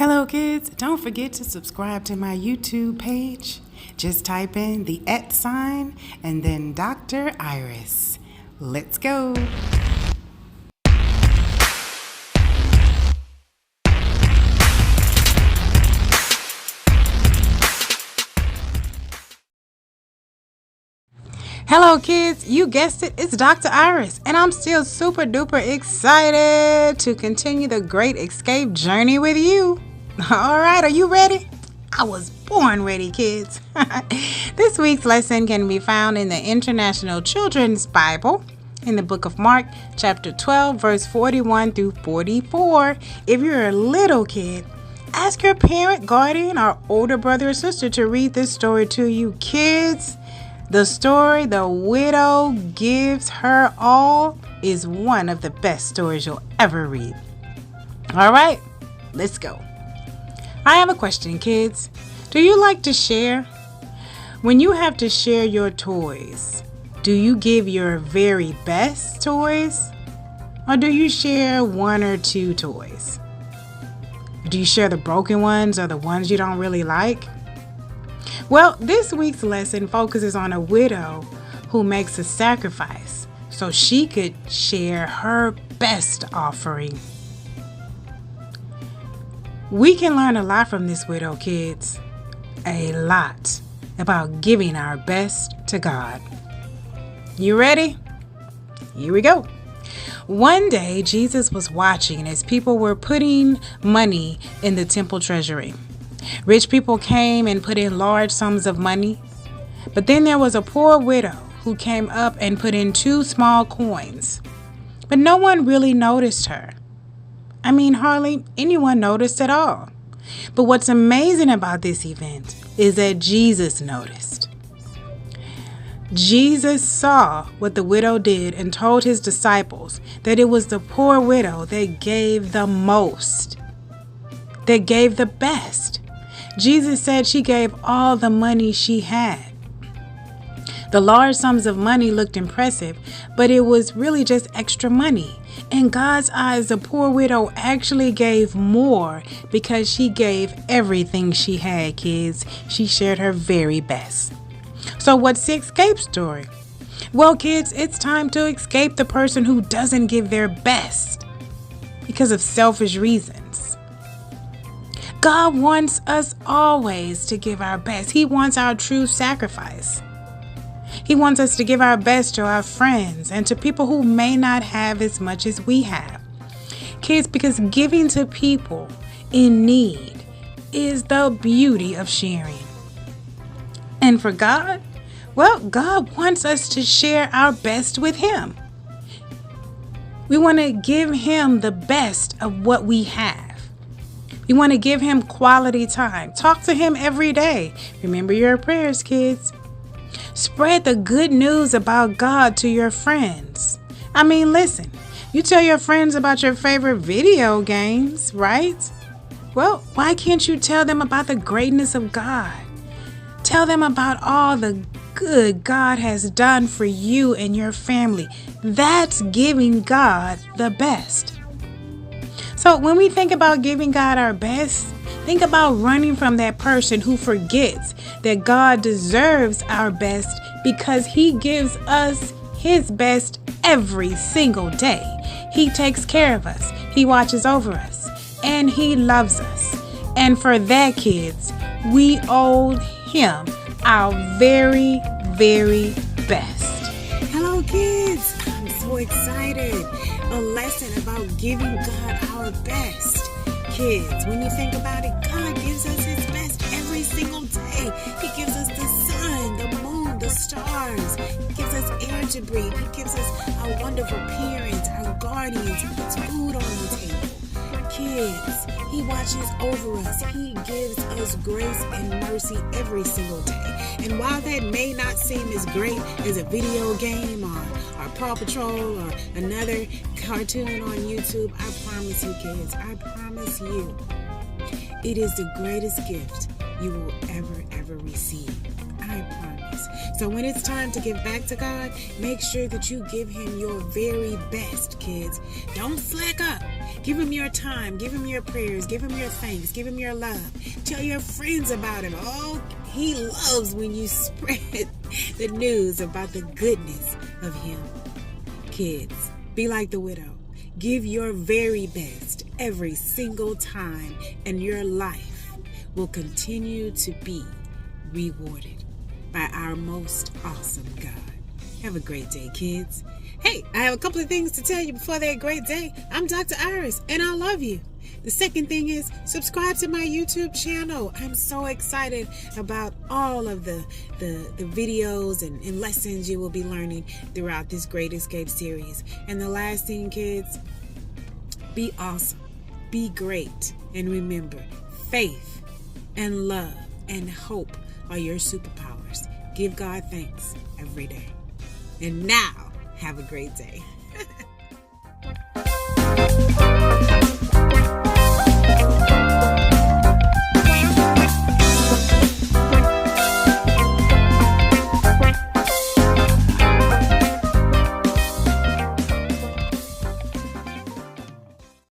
Hello kids, don't forget to subscribe to my YouTube page. Just type in the @ sign and then Dr. Iris. Let's go. Hello kids, you guessed it, it's Dr. Iris, and I'm still super duper excited to continue the great escape journey with you. Alright, are you ready? I was born ready, kids. This week's lesson can be found in the International Children's Bible in the book of Mark, chapter 12, verse 41 through 44. If you're a little kid, ask your parent, guardian, or older brother or sister to read this story to you. Kids, the story, The Widow Gives Her All, is one of the best stories you'll ever read. All right, let's go. I have a question, kids. Do you like to share? When you have to share your toys, do you give your very best toys? Or do you share one or two toys? Do you share the broken ones or the ones you don't really like? Well, this week's lesson focuses on a widow who makes a sacrifice so she could share her best offering. We can learn a lot from this widow, kids. A lot about giving our best to God. You ready? Here we go. One day, Jesus was watching as people were putting money in the temple treasury. Rich people came and put in large sums of money. But then there was a poor widow who came up and put in 2 small coins. But no one really noticed her. I mean, hardly anyone noticed at all. But what's amazing about this event is that Jesus noticed. Jesus saw what the widow did and told his disciples that it was the poor widow that gave the most, that gave the best. Jesus said she gave all the money she had. The large sums of money looked impressive, but it was really just extra money. In God's eyes, the poor widow actually gave more because she gave everything she had, kids. She shared her very best. So what's the escape story? Well, kids, it's time to escape the person who doesn't give their best because of selfish reasons. God wants us always to give our best. He wants our true sacrifice. He wants us to give our best to our friends and to people who may not have as much as we have. Kids, because giving to people in need is the beauty of sharing. And for God, well, God wants us to share our best with Him. We want to give Him the best of what we have. We want to give Him quality time. Talk to Him every day. Remember your prayers, kids. Spread the good news about God to your friends. I mean, listen, you tell your friends about your favorite video games, right? Well, why can't you tell them about the greatness of God? Tell them about all the good God has done for you and your family. That's giving God the best. So when we think about giving God our best, think about running from that person who forgets that God deserves our best because He gives us His best every single day. He takes care of us. He watches over us. And He loves us. And for that, kids, we owe Him our very, very best. Hello, kids. I'm so excited. A lesson about giving God our best. Kids, when you think about it, God gives us His best every single day. He gives us the sun, the moon, the stars. He gives us air to breathe. He gives us our wonderful parents, our guardians. He puts food on the table. Kids, He watches over us. He gives us grace and mercy every single day. And while that may not seem as great as a video game or Paw Patrol or another cartoon on YouTube, I promise you, kids, I promise you, it is the greatest gift you will ever receive. I promise. So when it's time to give back to God, make sure that you give Him your very best, kids. Don't slack up. Give him your time. Give him your prayers. Give him your thanks. Give him your love. Tell your friends about him. Oh, he loves when you spread the news about the goodness of him. Kids, be like the widow. Give your very best every single time, and your life will continue to be rewarded by our most awesome God. Have a great day, kids. Hey, I have a couple of things to tell you before that great day. I'm Dr. Iris, and I love you. The second thing is subscribe to my YouTube channel. I'm so excited about all of the videos and lessons you will be learning throughout this Great Escape series. And the last thing, kids, be awesome, be great, and remember, faith and love and hope are your superpowers. Give God thanks every day. And now, have a great day.